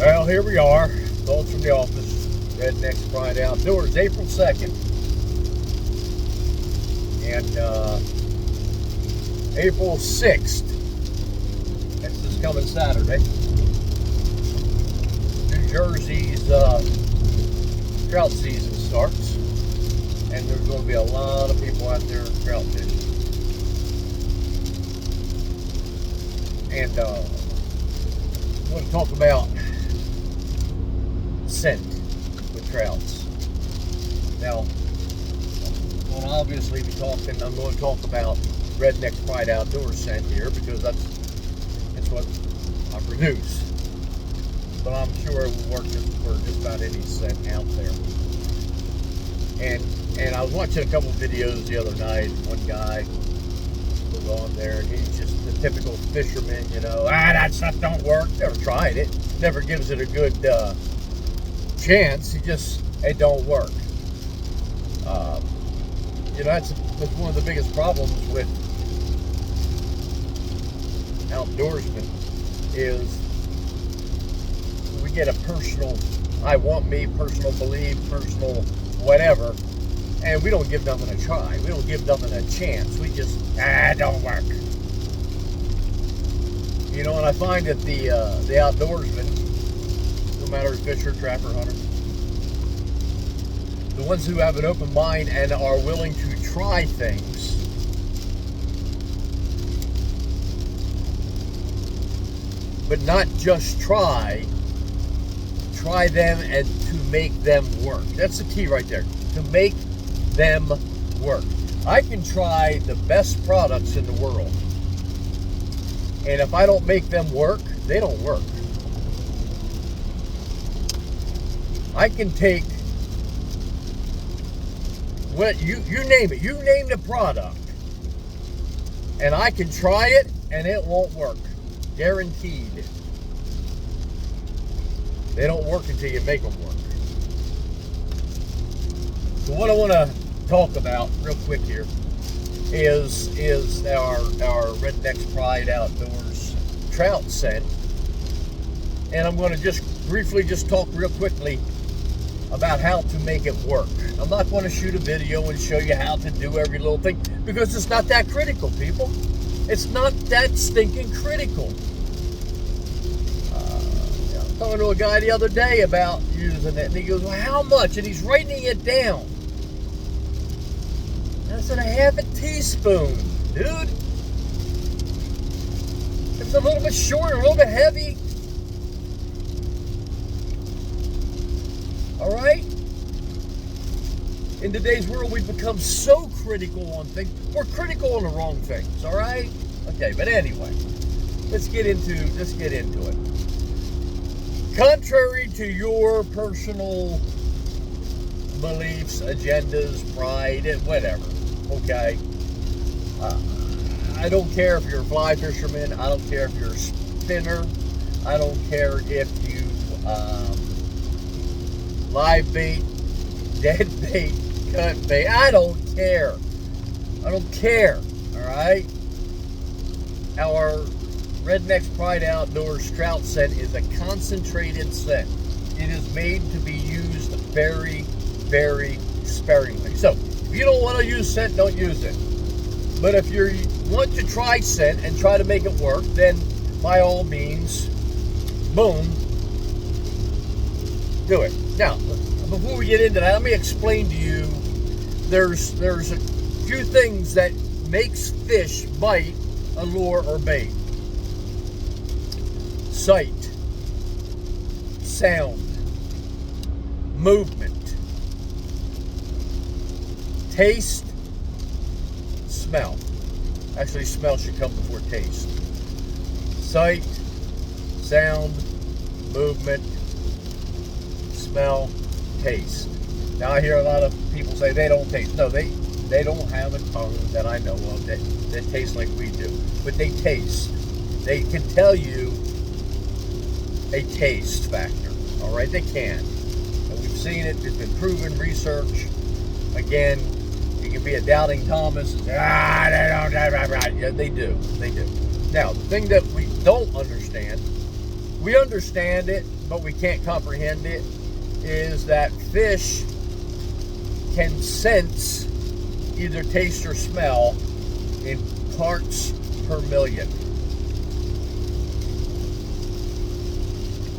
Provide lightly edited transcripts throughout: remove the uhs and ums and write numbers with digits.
Well, here we are, calls from the office, Rednecks Pride Outdoors, April 2nd. And April 6th, that's this coming Saturday, New Jersey's trout season starts. And there's going to be a lot of people out there trout fishing. And I want to talk about scent with trouts. Now, I'm going to obviously be talking, I'm going to talk about Rednecks Pride Outdoors scent here because that's what I produce. But I'm sure it will work for just about any scent out there. And I was watching a couple of videos the other night. One guy was on there, and he's just the typical fisherman, you know, that stuff don't work. Never tried it. Never gives it a good chance. It don't work. You know, that's one of the biggest problems with outdoorsmen is we get a personal, I want me, personal belief, personal whatever, and we don't give nothing a try. We don't give nothing a chance. We just, don't work. You know, and I find that the outdoorsmen, no matter if fisher, trapper, hunter, the ones who have an open mind and are willing to try things, but not just try them and to make them work. That's the key right there, to make them work. I can try the best products in the world, and if I don't make them work, they don't work. I can take what you name it, you name the product, and I can try it and it won't work. Guaranteed. They don't work until you make them work. So what I want to talk about real quick here is our Rednecks Pride Outdoors trout scent. And I'm going to just briefly talk real quickly about how to make it work. I'm not going to shoot a video and show you how to do every little thing because it's not that critical, people. It's not that stinking critical. I was talking to a guy the other day about using it, and he goes, well, how much? And he's writing it down. And I said, a half a teaspoon, dude. It's a little bit short, a little bit heavy. All right? In today's world, we've become so critical on things. We're critical on the wrong things, all right? Okay, but anyway, let's get into it. Contrary to your personal beliefs, agendas, pride, whatever, okay? I don't care if you're a fly fisherman. I don't care if you're a spinner. I don't care if you live bait, dead bait, cut bait. I don't care. All right? Our Rednecks Pride Outdoors trout scent is a concentrated scent. It is made to be used very, very sparingly. So, if you don't want to use scent, don't use it. But if you want to try scent and try to make it work, then by all means, boom, do it. Now, before we get into that, let me explain to you, there's a few things that makes fish bite a lure or bait. Sight, sound, movement, taste, smell. Actually, smell should come before taste. Sight, sound, movement, smell, taste. Now I hear a lot of people say they don't taste. No, they don't have a tongue that I know of that tastes like we do. But they taste. They can tell you a taste factor. All right, they can. And we've seen it. It's been proven. Research. Again, you can be a doubting Thomas. And say, they don't. Yeah, they do. They do. Now, the thing that we don't understand we understand it, but we can't comprehend it, is that fish can sense, either taste or smell, in parts per million.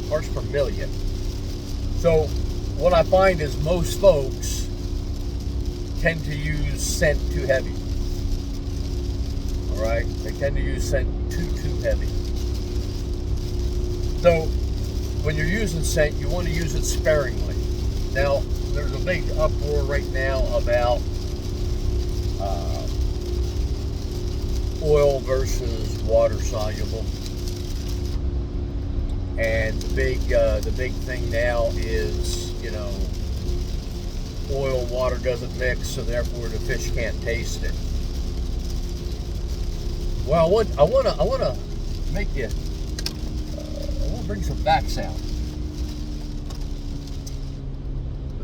Parts per million. So what I find is most folks tend to use scent too heavy. All right, they tend to use scent too heavy. So when you're using scent, you want to use it sparingly. Now, there's a big uproar right now about oil versus water soluble, and the big thing now is, oil and water doesn't mix, so therefore the fish can't taste it. Well, I want to make you. I want to bring some back sound.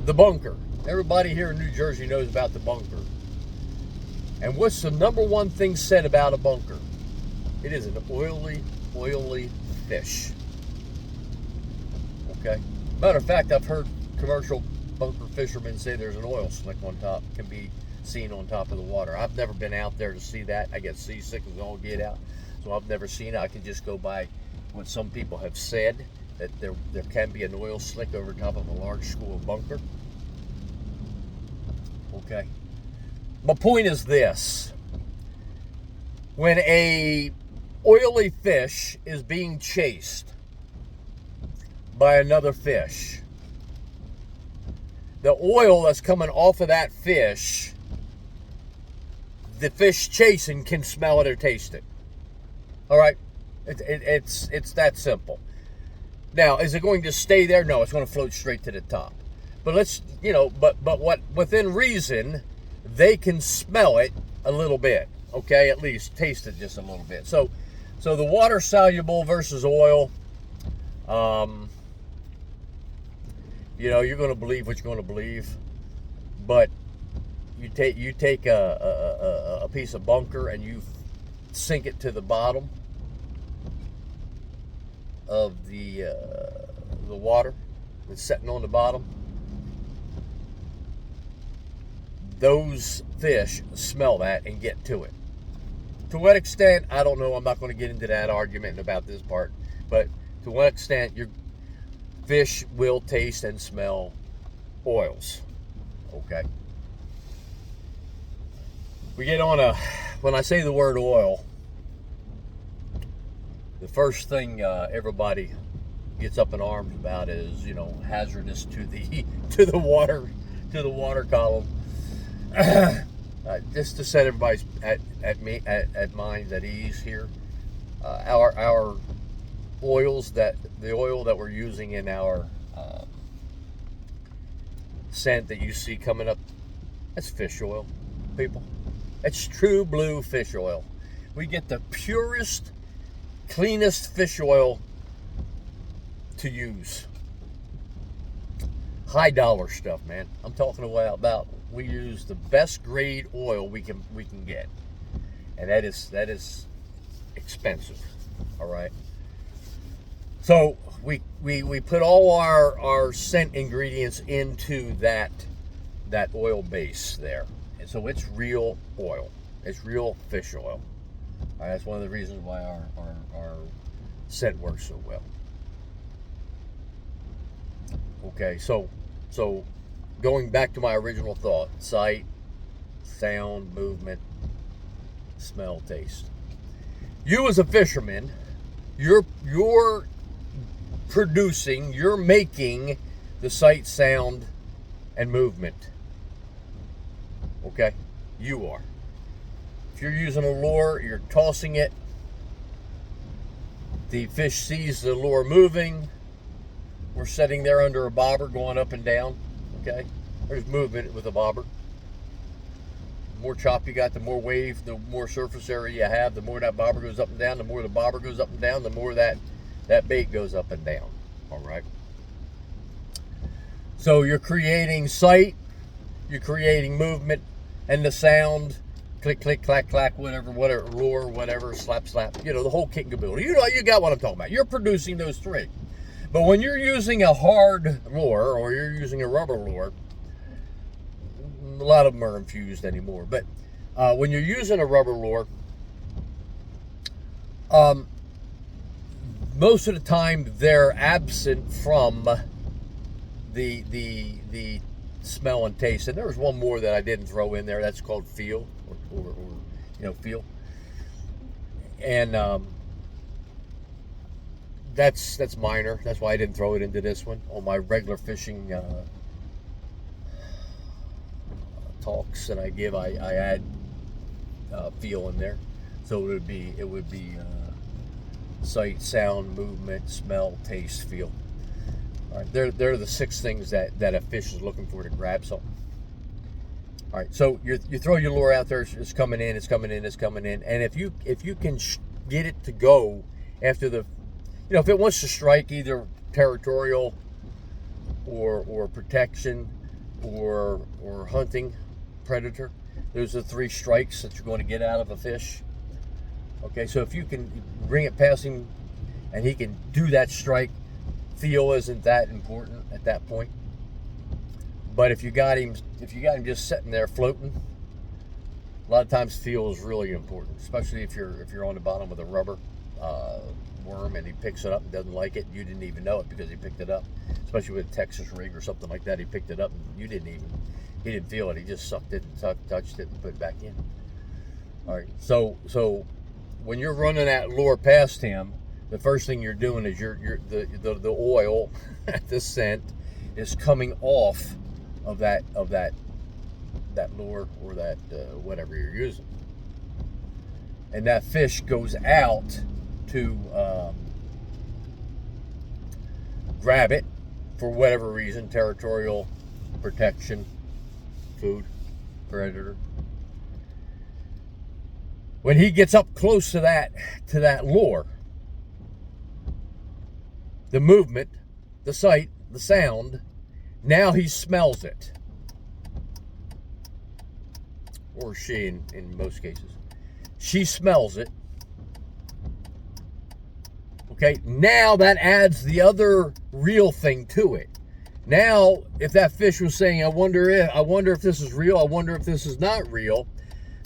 The bunker. Everybody here in New Jersey knows about the bunker. And what's the number one thing said about a bunker? It is an oily fish. Okay. Matter of fact, I've heard commercial bunker fishermen say there's an oil slick on top, can be seen on top of the water. I've never been out there to see that. I get seasick as all get out, so I've never seen it. I can just go by what some people have said, that there can be an oil slick over top of a large school bunker. Okay. My point is this: when a oily fish is being chased by another fish, the oil that's coming off of that fish, the fish chasing can smell it or taste it. All right, it's that simple. Now, is it going to stay there? No, it's going to float straight to the top. But but what, within reason, they can smell it a little bit. Okay, at least taste it just a little bit. So the water soluble versus oil. You're going to believe what you're going to believe, but you take a piece of bunker and you sink it to the bottom of the water that's sitting on the bottom. Those fish smell that and get to it. To what extent, I don't know. I'm not going to get into that argument about this part, but to what extent your fish will taste and smell oils. Okay. We get on when I say the word oil, the first thing everybody gets up in arms about is, hazardous to the water column. Just to set everybody's at minds at ease here, our oils, the oil that we're using in our scent that you see coming up, that's fish oil, people. It's true blue fish oil. We get the purest, cleanest fish oil to use. High dollar stuff, man. I'm talking about we use the best grade oil we can get, and that is expensive. All right. So we put all our scent ingredients into that oil base there, and so it's real oil. It's real fish oil. All right, that's one of the reasons why our scent works so well. Okay, so going back to my original thought: sight, sound, movement, smell, taste. You as a fisherman, you're producing, you're making the sight, sound, and movement. Okay? You are. If you're using a lure, you're tossing it. The fish sees the lure moving. We're sitting there under a bobber going up and down. Okay? There's movement with a bobber. The more chop you got, the more wave, the more surface area you have, the more that bobber goes up and down, the more the bobber goes up and down, the more that bait goes up and down. All right. So you're creating sight, you're creating movement, and the sound click, click, clack, clack, whatever, lure, whatever, slap, slap, the whole kit and caboodle. You got what I'm talking about. You're producing those three. But when you're using a hard lure or you're using a rubber lure, a lot of them are infused anymore. But when you're using a rubber lure, most of the time they're absent from the smell and taste. And there's one more that I didn't throw in there. That's called feel or feel. And that's minor. That's why I didn't throw it into this one. On my regular fishing talks that I give, I add feel in there. So it would be sight, sound, movement, smell, taste, feel. All right, they're the 6 things that a fish is looking for to grab something. All right, so you throw your lure out there. It's coming in. And if you can get it to go after the, if it wants to strike either territorial or protection or hunting predator, those are 3 strikes that you're going to get out of a fish. Okay, so if you can bring it past him and he can do that strike, feel isn't that important at that point. But if you got him just sitting there floating, a lot of times feel is really important, especially if you're on the bottom with a rubber worm and he picks it up and doesn't like it. You didn't even know it because he picked it up, especially with a Texas rig or something like that. He picked it up and he didn't feel it. He just sucked it and touched it and put it back in. All right, so when you're running that lure past him, the first thing you're doing is the oil, the scent is coming off of that lure or that whatever you're using, and that fish goes out to grab it for whatever reason, territorial, protection, food, predator. When he gets up close to that lure, the movement, the sight, the sound, now he smells it. Or she, in most cases. She smells it. Okay, now that adds the other real thing to it. Now, if that fish was saying, I wonder if this is real, I wonder if this is not real,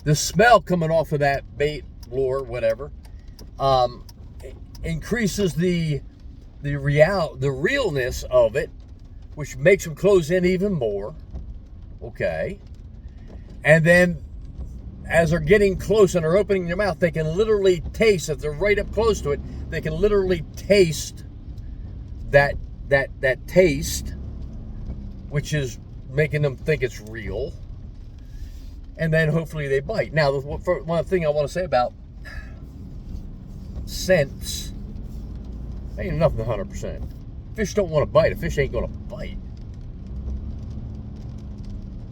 the smell coming off of that bait, lure, whatever, increases the realness of it, which makes them close in even more. Okay, and then as they're getting close and they're opening their mouth, they can literally taste. If they're right up close to it, they can literally taste that taste, which is making them think it's real. And then hopefully they bite. Now, one thing I want to say about scents, ain't nothing 100%. Fish don't want to bite. A fish ain't going to bite.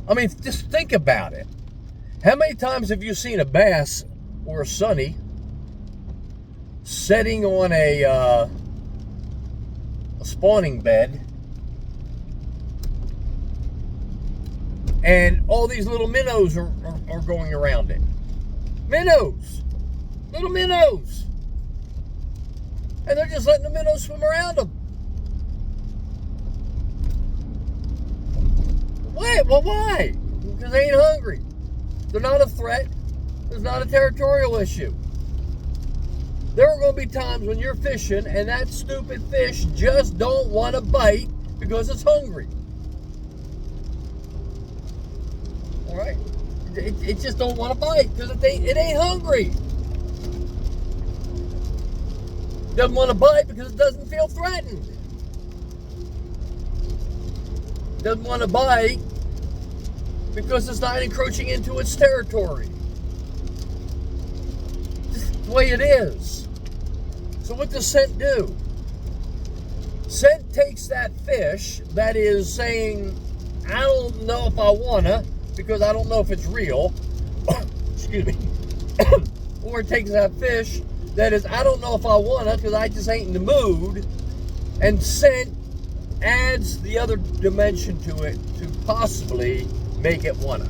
I mean, just think about it. How many times have you seen a bass or a sunny sitting on a spawning bed, and all these little minnows are going around it? Minnows! Little minnows! And they're just letting the minnows swim around them. Why? Well, why? Because they ain't hungry. They're not a threat. There's not a territorial issue. There are going to be times when you're fishing and that stupid fish just don't want to bite because it's hungry. All right? It just don't want to bite because it ain't hungry. Doesn't want to bite because it doesn't feel threatened. Doesn't want to bite because it's not encroaching into its territory. Just the way it is. So what does scent do? Scent takes that fish that is saying, I don't know if I wanna because I don't know if it's real. Excuse me. Or it takes that fish that is, I don't know if I wanna because I just ain't in the mood. And scent adds the other dimension to it to possibly make it wanna.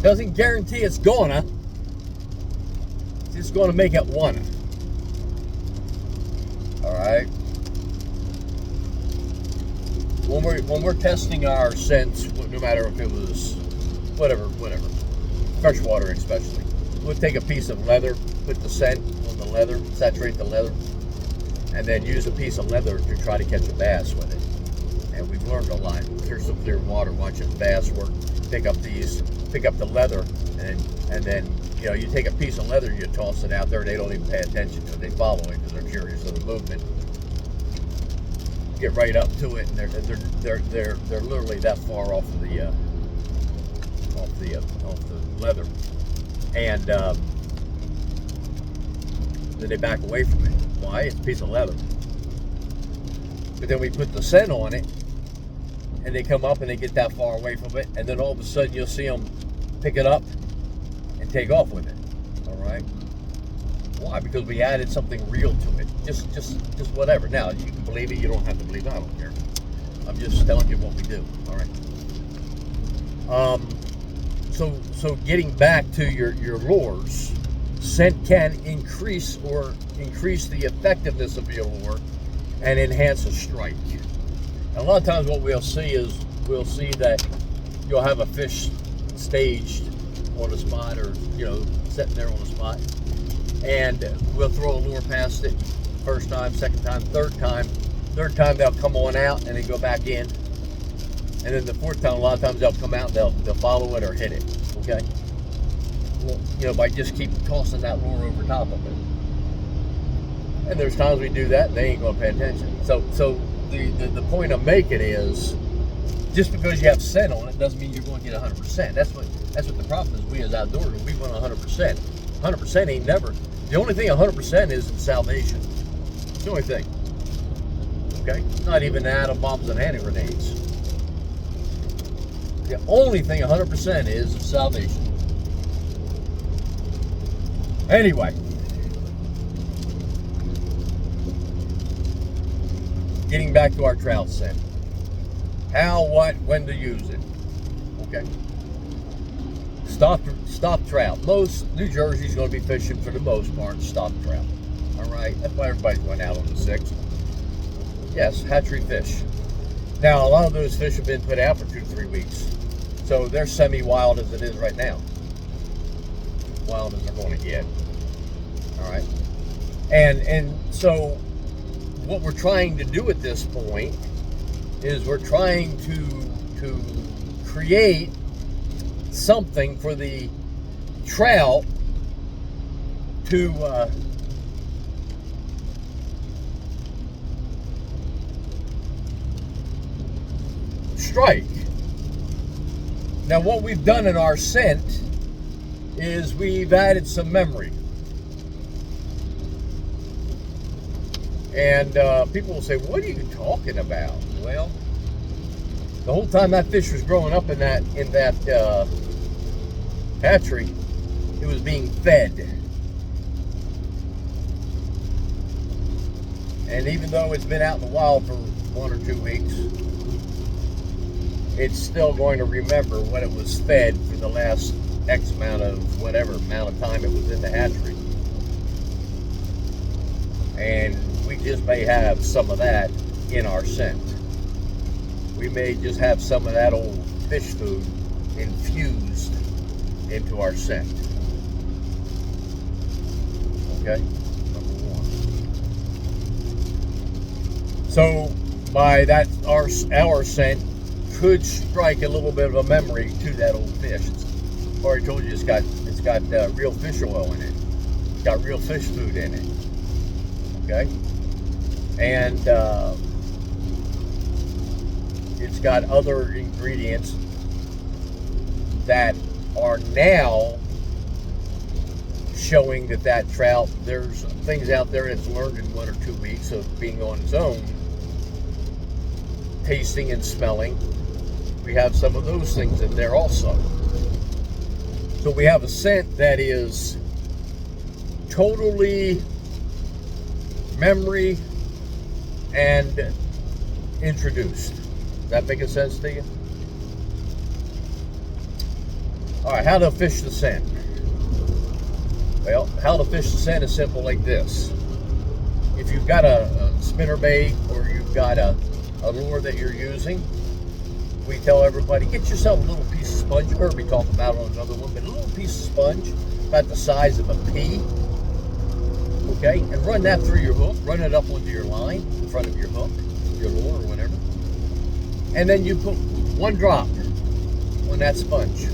Doesn't guarantee it's gonna. It's just gonna make it wanna. All right. When we're testing our scents, no matter if it was whatever, freshwater especially, we'll take a piece of leather, put the scent on the leather, saturate the leather, and then use a piece of leather to try to catch a bass with it. And we've learned a lot. Here's some clear water, watching bass work. Pick up the leather, and then you take a piece of leather, you toss it out there. They don't even pay attention to it. They follow it because they're curious of the movement. Get right up to it, and they're literally that far off of the leather, and then they back away from it. Why? It's a piece of leather. But then we put the scent on it, and they come up and they get that far away from it, and then all of a sudden you'll see them pick it up and take off with it. All right. Why? Because we added something real to it. Just whatever. Now, you can believe it, you don't have to believe it, I don't care. I'm just telling you what we do. All right. So getting back to your lures, scent can increase the effectiveness of your lure and enhance a strike. And a lot of times what we'll see that you'll have a fish staged on a spot, or sitting there on a spot, and we'll throw a lure past it first time, second time, third time they'll come on out and then go back in, and then the fourth time a lot of times they'll come out and they'll follow it or hit it. Okay, well, by just keep tossing that lure over top of it. And there's times we do that and they ain't gonna pay attention. So the point I'm making is, just because you have scent on it doesn't mean you're going to get 100%. That's what the problem is. We as outdoors, we want 100%. 100% ain't never. The only thing 100% is salvation. It's the only thing. Okay? Not even atom bombs and hand grenades. The only thing 100% is salvation. Anyway. Getting back to our trout scent. How, what, when to use it. Okay. Stock trout. Most New Jersey's going to be fishing, for the most part, stock trout. All right, that's why everybody's going out on the 6th. Yes, hatchery fish. Now, a lot of those fish have been put out for 2 to 3 weeks, so they're semi-wild as it is right now. Wild as they're going to get. All right, and so what we're trying to do at this point is we're trying to create something for the trout to strike. Now, what we've done in our scent is we've added some memory. And people will say, what are you talking about? Well, the whole time that fish was growing up in that hatchery, it was being fed. And even though it's been out in the wild for 1 or 2 weeks, it's still going to remember what it was fed for the last X amount of whatever amount of time it was in the hatchery. And we just may have some of that in our scent. We may just have some of that old fish food infused into our scent. Okay, number 1. So by that, our scent could strike a little bit of a memory to that old fish. I've already told you it's got real fish oil in it. It's got real fish food in it. Okay, and it's got other ingredients that are now showing that trout, there's things out there it's learned in 1 or 2 weeks of being on its own, tasting and smelling. We have some of those things in there also. So we have a scent that is totally memory and introduced. Is that making sense to you? All right, how to fish the scent. Well, how to fish the scent is simple like this. If you've got a spinnerbait or you've got a lure that you're using, we tell everybody, get yourself a little piece of sponge. You heard me talk about it on another one, but a little piece of sponge about the size of a pea. Okay, and run that through your hook. Run it up onto your line in front of your hook, your lure or whatever. And then you put one drop on that sponge.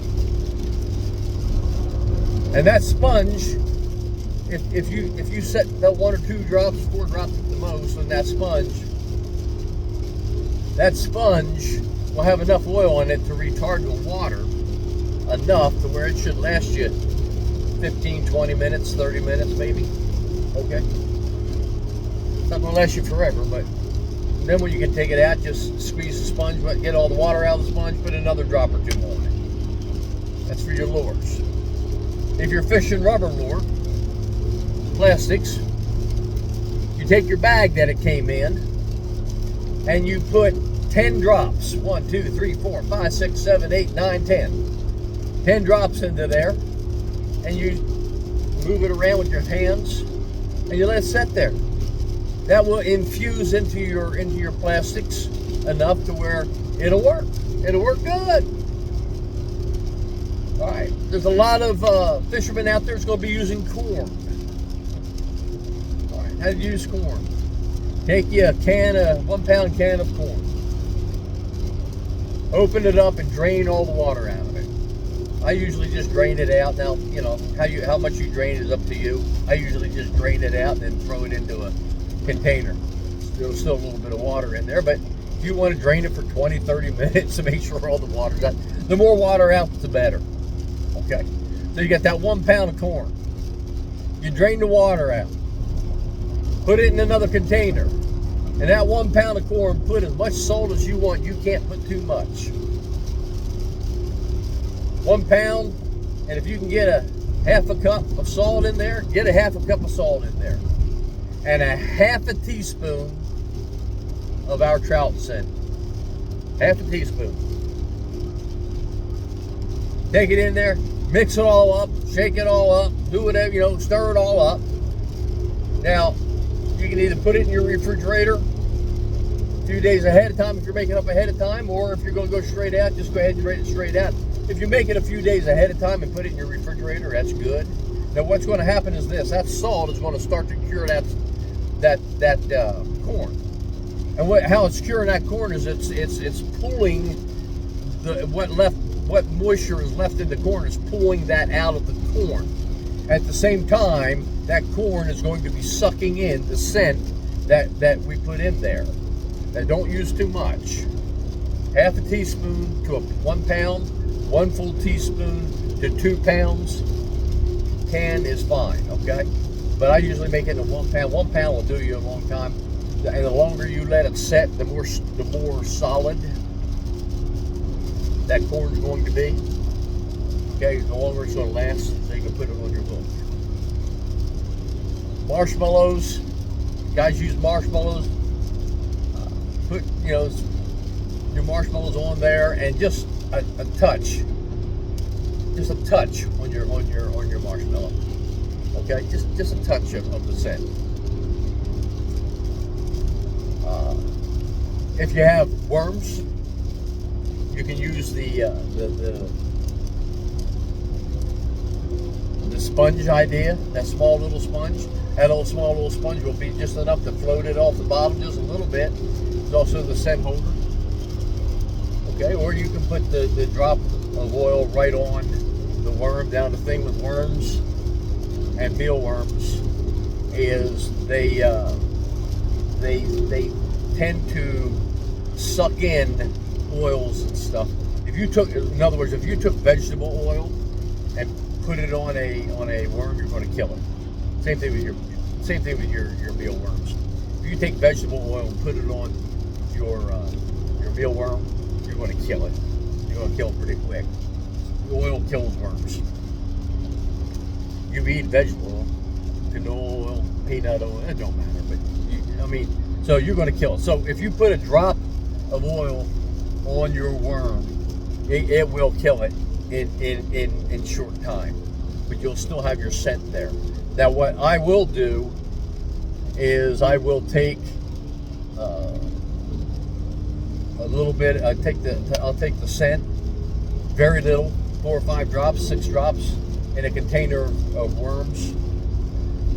And that sponge, if you set the 1 or 2 drops, 4 drops at the most on that sponge will have enough oil in it to retard the water enough to where it should last you 15, 20 minutes, 30 minutes maybe. Okay? It's not going to last you forever, but then when you can take it out, just squeeze the sponge, get all the water out of the sponge, put another drop or 2 on it. That's for your lures. If you're fishing rubber lure, plastics, you take your bag that it came in and you put 10 drops. 1, 2, 3, 4, 5, 6, 7, 8, 9, 10. 10 drops into there, and you move it around with your hands and you let it sit there. That will infuse into your plastics enough to where it'll work. It'll work good. All right, there's a lot of fishermen out there that's going to be using corn. All right, how to use corn. Take you a 1-pound can of corn. Open it up and drain all the water out of it. I usually just drain it out. Now, you know, how much you drain is up to you. I usually just drain it out and then throw it into a container. There's still a little bit of water in there, but if you want to drain it for 20, 30 minutes to make sure all the water's out, the more water out, the better. Okay, so you got that 1 pound of corn. You drain the water out. Put it in another container. And that 1 pound of corn, put as much salt as you want. You can't put too much. 1 pound, and if you can get a half a cup of salt in there, get a half a cup of salt in there. And a half a teaspoon of our trout scent. Half a teaspoon. Take it in there, mix it all up, shake it all up, do whatever, you know, stir it all up. Now, you can either put it in your refrigerator a few days ahead of time if you're making up ahead of time, or if you're going to go straight out, just go ahead and drain it straight out. If you make it a few days ahead of time and put it in your refrigerator, that's good. Now, what's going to happen is this: that salt is going to start to cure that corn. And how it's curing that corn is it's pulling what moisture is left in the corn is pulling that out of the corn. At the same time, that corn is going to be sucking in the scent that we put in there. Now, don't use too much. Half a teaspoon to 1 pound, 1 full teaspoon to 2 pounds can is fine, okay? But I usually make it in 1 pound. 1 pound will do you a long time. And the longer you let it set, the more solid that corn is going to be. Okay, the longer it's going to last, so you can put it on your hook. Marshmallows, guys use marshmallows. Put your marshmallows on there, and just a touch on your marshmallow. Okay, just a touch of the scent. If you have worms, you can use the sponge idea. That small little sponge. That small little sponge will be just enough to float it off the bottom just a little bit. It's also the scent holder. Okay, or you can put the drop of oil right on the worm. Down the thing with worms and mealworms is they tend to suck in oils and stuff. In other words, if you took vegetable oil and put it on a worm, you're going to kill it. Same thing with your mealworms. If you take vegetable oil and put it on your mealworm, you're going to kill it. You're going to kill it pretty quick. The oil kills worms. You eat vegetable oil, canola oil, peanut oil, it don't matter. But so you're going to kill it. So if you put a drop of oil on your worm, it will kill it. in short time, but you'll still have your scent there. Now, what I will do is I will take a little bit. I'll take the scent, very little, 4 or 5 drops, 6 drops, in a container of worms.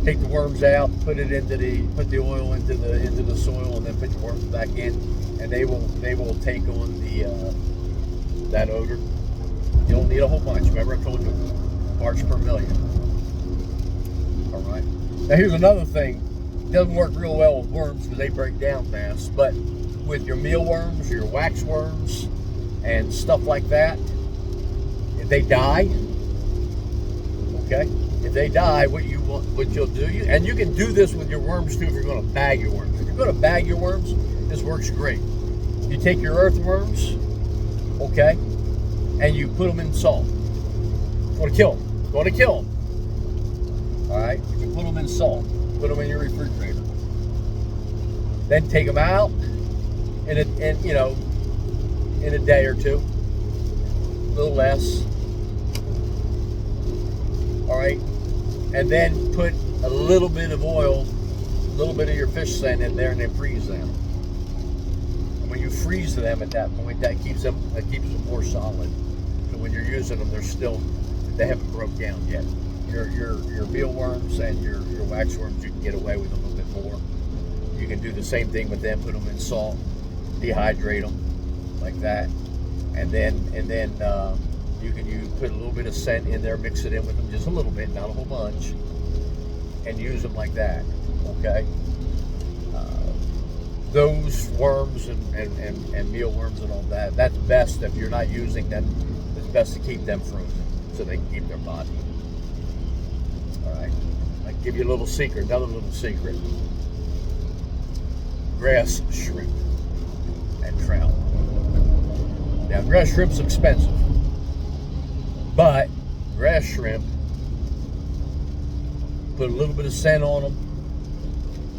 Take the worms out, put the oil into the soil, and then put the worms back in, and they will take on that odor. You don't need a whole bunch. Remember, I told you, parts per million. All right. Now here's another thing. It doesn't work real well with worms because they break down fast, but with your mealworms, your wax worms, and stuff like that, if they die, okay, if they die, what you'll do, and you can do this with your worms too if you're going to bag your worms. If you're going to bag your worms, this works great. You take your earthworms, okay, and you put them in salt. Going to kill them. Going to kill them. All right. You put them in salt. Put them in your refrigerator. Then take them out in a day or two, a little less. All right, and then put a little bit of oil, a little bit of your fish scent in there, and then freeze them. And when you freeze them at that point, that keeps them more solid. So when you're using them, they haven't broke down yet. Your mealworms and your waxworms, you can get away with a little bit more. You can do the same thing with them. Put them in salt, dehydrate them like that, and then you put a little bit of scent in there, mix it in with them, just a little bit, not a whole bunch, and use them like that. Okay. Those worms and mealworms and all that, that's best if you're not using them. It's best to keep them frozen so they can keep their body. All right. I give you a little secret, another little secret. Grass shrimp and trout. Now, grass shrimp's expensive, but grass shrimp, put a little bit of scent on them.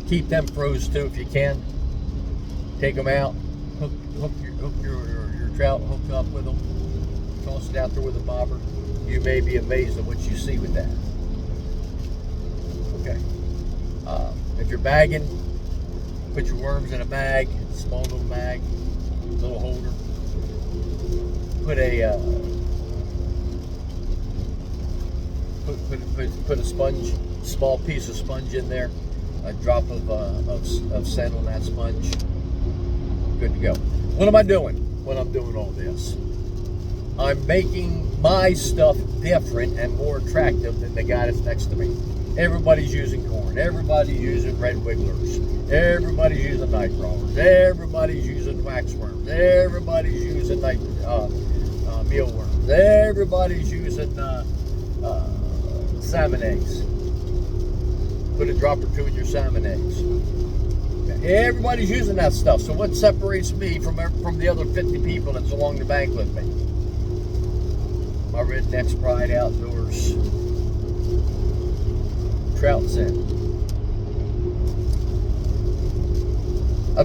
Keep them frozen too if you can. Take them out, hook your trout, hook up with them, toss it out there with a bobber. You may be amazed at what you see with that. Okay. If you're bagging, put your worms in a bag, small little bag, little holder. Put a put a sponge, small piece of sponge in there, a drop of scent on that sponge. Good to go. What am I doing when I'm doing all this? I'm making my stuff different and more attractive than the guy that's next to me. Everybody's using corn. Everybody's using red wigglers. Everybody's using night crawlers. Everybody's using waxworms. Everybody's using mealworms. Everybody's using salmon eggs. Put a drop or two in your salmon eggs. Okay. Everybody's using that stuff. So what separates me from the other 50 people that's along the bank with me? My Rednecks Pride Outdoors trout scent. I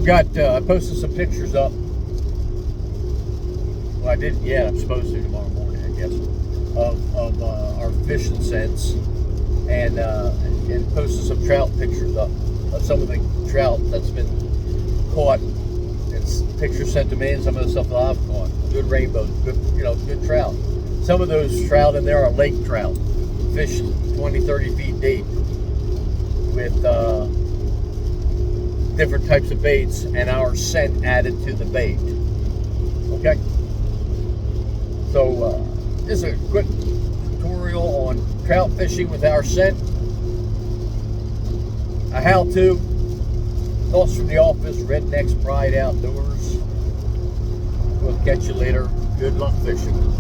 posted some pictures up. Well, I didn't yet. I'm supposed to tomorrow morning, I guess, of our fishing scents, and posted some trout pictures up of some of the trout that's been caught. It's pictures sent to me, and some of the stuff that I've caught. Good rainbows, good trout. Some of those trout in there are lake trout, fish 20, 30 feet deep, with different types of baits and our scent added to the bait. Okay? So this is a quick tutorial on trout fishing with our scent. A how-to. Thoughts from the office, Rednecks Pride Outdoors. We'll catch you later. Good luck fishing.